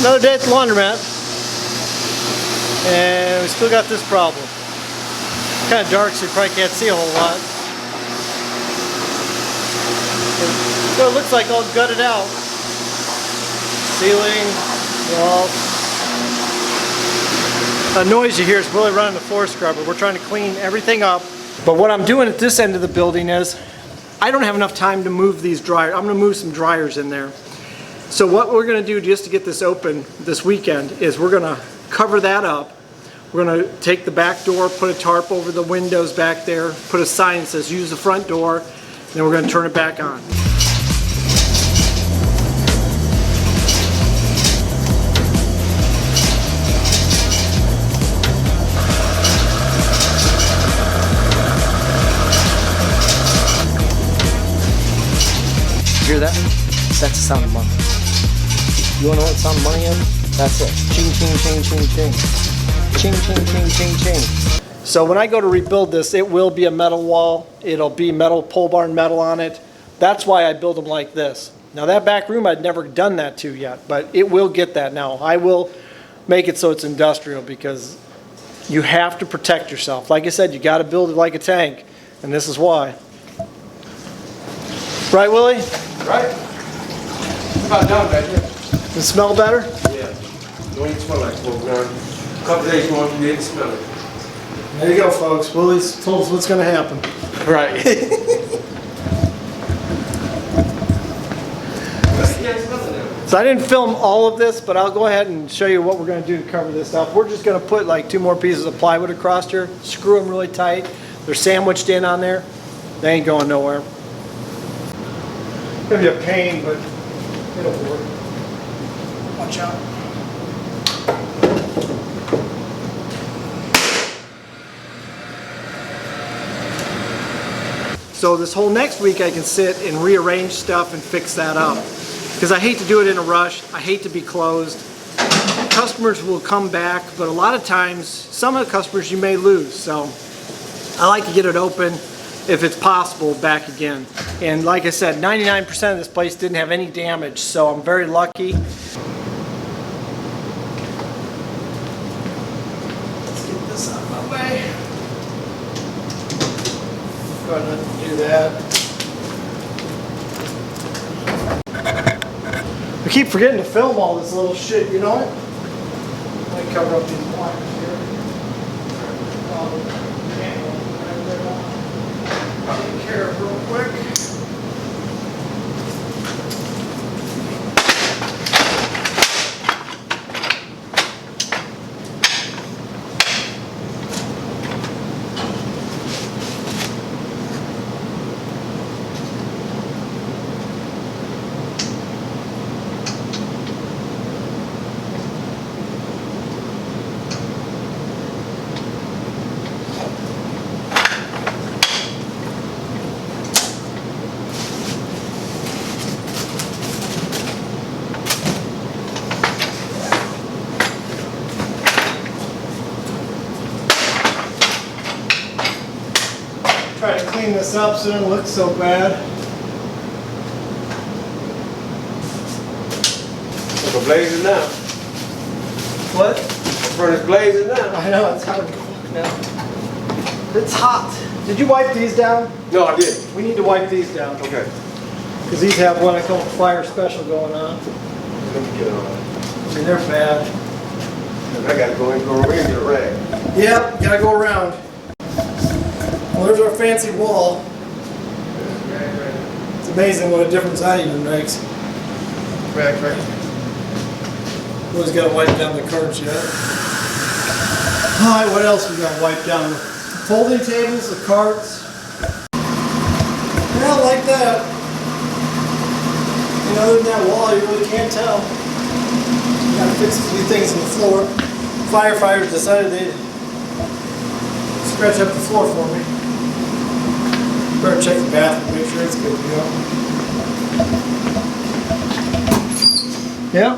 Another day at the laundromat, and we still got this problem. It's kind of dark, so you probably can't see a whole lot. So it looks like all gutted out. Ceiling, walls. The noise you hear is really running the floor scrubber. We're trying to clean everything up. But what I'm doing at this end of the building is, I don't have enough time to move these dryers. I'm going to move some dryers in there. So what we're going to do just to get this open this weekend is we're going to cover that up. We're going to take the back door, put a tarp over the windows back there, put a sign that says use the front door, and then we're going to turn it back on. Hear that? That's the sound of money. You wanna know what sound of money is? That's it. Ching, ching, ching, ching, ching. Ching, ching, ching, ching, ching. So when I go to rebuild this, it will be a metal wall. It'll be metal, pole barn metal on it. That's why I build them like this. Now that back room I'd never done that to yet, but it will get that now. I will make it so it's industrial because you have to protect yourself. Like I said, you gotta build it like a tank, and this is why. Right, Willie? Right. About done back here. Does it smell better? Yeah. Don't even smell like smoke now. A couple days more, you didn't smell it. There you go, folks. Willie's told us what's going to happen. Right. So I didn't film all of this, but I'll go ahead and show you what we're going to do to cover this up. We're just going to put like 2 more pieces of plywood across here, screw them really tight. They're sandwiched in on there. They ain't going nowhere. It's going to be a pain, but it'll work. Watch out. So this whole next week I can sit and rearrange stuff and fix that up. Because I hate to do it in a rush. I hate to be closed. Customers will come back, but a lot of times, some of the customers you may lose. So I like to get it open, if it's possible, back again. And like I said, 99% of this place didn't have any damage, so I'm very lucky. Let's get this out of my way. Go ahead and do that. I keep forgetting to film all this little shit, you know it? Let me cover up these wires here. Take care of real quick. Try to clean this up so it doesn't look so bad. It's blazing now. What? The furnace blazing now. I know, it's hard to cook now. It's hot. Did you wipe these down? No, I didn't. We need to wipe these down. Okay. Because these have what I call a fire special going on. Let me get on. I mean, they're bad. And I gotta go in and go over here and get a rag. Yep, gotta go around. Well, there's our fancy wall. It's amazing what a difference that even makes. Rag. Always gotta wipe down the carts yet. Alright, what else we gotta wipe down? The folding tables, the carts. Yeah, like that. You know, other than that wall, you really can't tell. You gotta fix a few things on the floor. Firefighters decided they'd scratch up the floor for me. Better check the bathroom, make sure it's good to go. Yeah.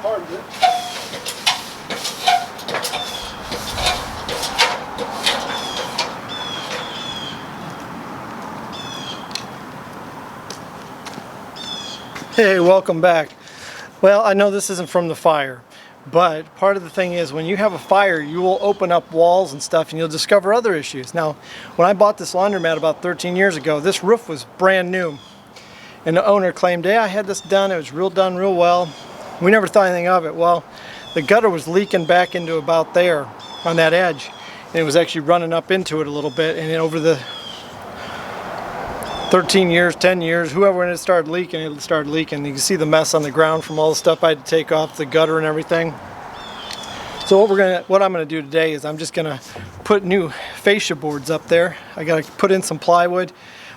part of it. Hey, welcome back. Well, I know this isn't from the fire, but part of the thing is when you have a fire, you will open up walls and stuff and you'll discover other issues. Now, when I bought this laundromat about 13 years ago, this roof was brand new. And the owner claimed, hey, I had this done, it was done real well. We never thought anything of it. Well, the gutter was leaking back into about there on that edge. And it was actually running up into it a little bit. And over the 13 years, 10 years, whoever, when it started leaking, it started leaking. You can see the mess on the ground from all the stuff I had to take off the gutter and everything. So what I'm gonna do today is I'm just gonna put new fascia boards up there. I gotta put in some plywood.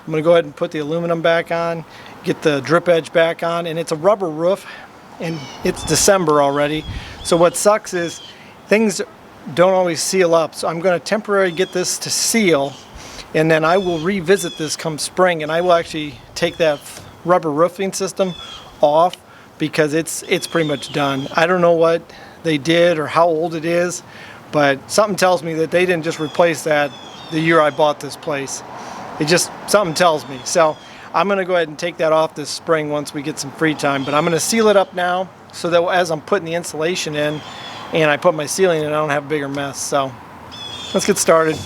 I'm gonna go ahead and put the aluminum back on, get the drip edge back on, and it's a rubber roof, and it's December already. So what sucks is things don't always seal up. So I'm gonna temporarily get this to seal, and then I will revisit this come spring, and I will actually take that rubber roofing system off because it's pretty much done. I don't know what they did or how old it is, but something tells me that they didn't just replace that the year I bought this place. It just, something tells me. So I'm gonna go ahead and take that off this spring once we get some free time, but I'm gonna seal it up now so that as I'm putting the insulation in and I put my ceiling in, I don't have a bigger mess. So let's get started.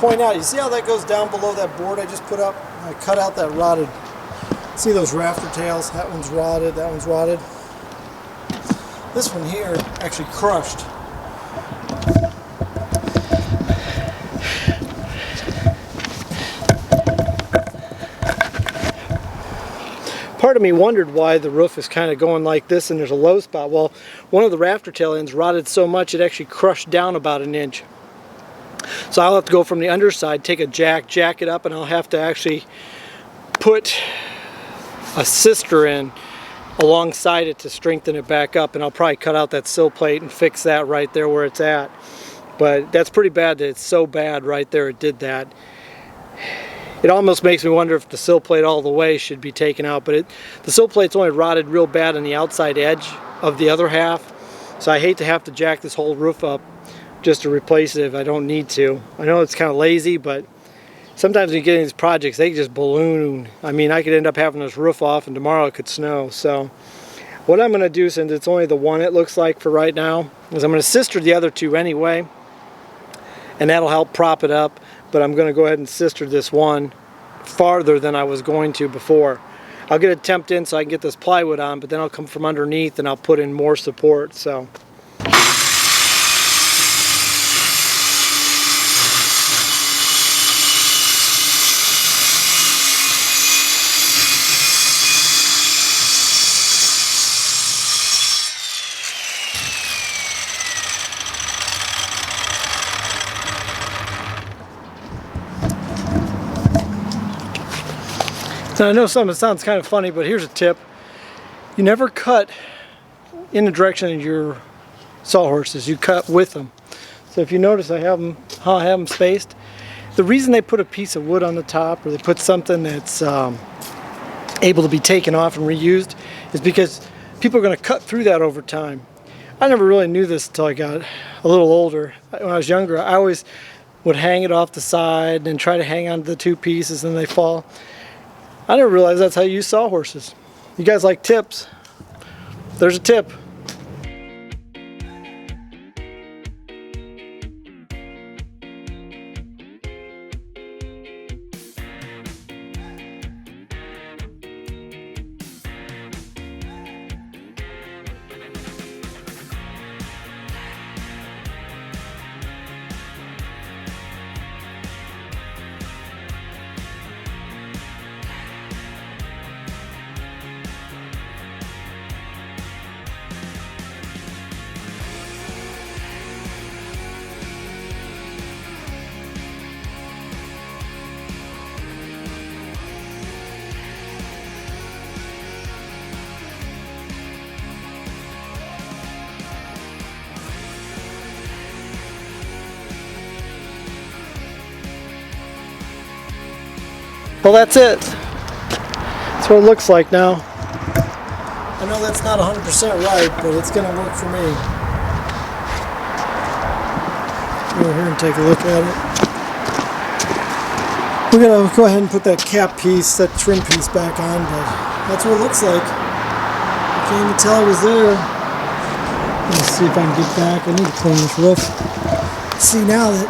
point out, you see how that goes down below that board I just put up? I cut out that rotted, see those rafter tails? That one's rotted, that one's rotted. This one here actually crushed. Part of me wondered why the roof is kind of going like this and there's a low spot. Well, one of the rafter tail ends rotted so much it actually crushed down about an inch. So I'll have to go from the underside, take a jack it up, and I'll have to actually put a sister in alongside it to strengthen it back up, and I'll probably cut out that sill plate and fix that right there where it's at. But that's pretty bad that it's so bad right there it did that. It almost makes me wonder if the sill plate all the way should be taken out, but the sill plate's only rotted real bad on the outside edge of the other half, so I hate to have to jack this whole roof up just to replace it if I don't need to. I know it's kind of lazy, but sometimes when you get in these projects, they just balloon. I mean, I could end up having this roof off and tomorrow it could snow. So what I'm going to do, since it's only the one it looks like for right now, is I'm going to sister the other two anyway, and that'll help prop it up. But I'm going to go ahead and sister this one farther than I was going to before. I'll get a temp in so I can get this plywood on, but then I'll come from underneath and I'll put in more support. So now, I know something sounds kind of funny, but here's a tip. You never cut in the direction of your sawhorses, you cut with them. So if you notice how I have them spaced, the reason they put a piece of wood on the top, or they put something that's able to be taken off and reused, is because people are going to cut through that over time. I never really knew this until I got a little older. When I was younger, I always would hang it off the side and try to hang on to the two pieces and they fall. I never realized that's how you use sawhorses. You guys like tips? There's a tip. Well, that's it. That's what it looks like now. I know that's not 100% right, but it's going to work for me. Go over here and take a look at it. We're going to go ahead and put that cap piece, that trim piece back on, but that's what it looks like. I can't even tell it was there. Let's see if I can get back. I need to clean this roof. See now that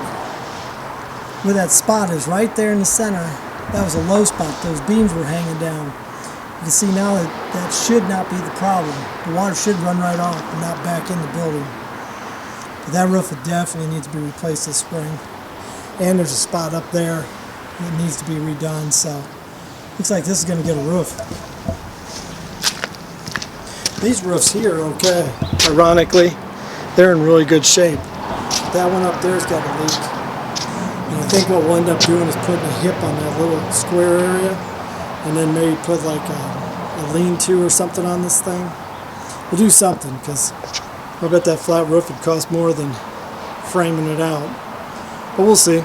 where that spot is right there in the center, that was a low spot. Those beams were hanging down. You can see now that that should not be the problem. The water should run right off and not back in the building. But that roof would definitely need to be replaced this spring. And there's a spot up there that needs to be redone. So looks like this is going to get a roof. These roofs here are okay. Ironically, they're in really good shape. That one up there's got a leak. And I think what we'll end up doing is putting a hip on that little square area and then maybe put like a lean-to or something on this thing. We'll do something, because I bet that flat roof would cost more than framing it out. But we'll see.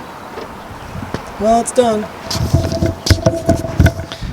Well, it's done.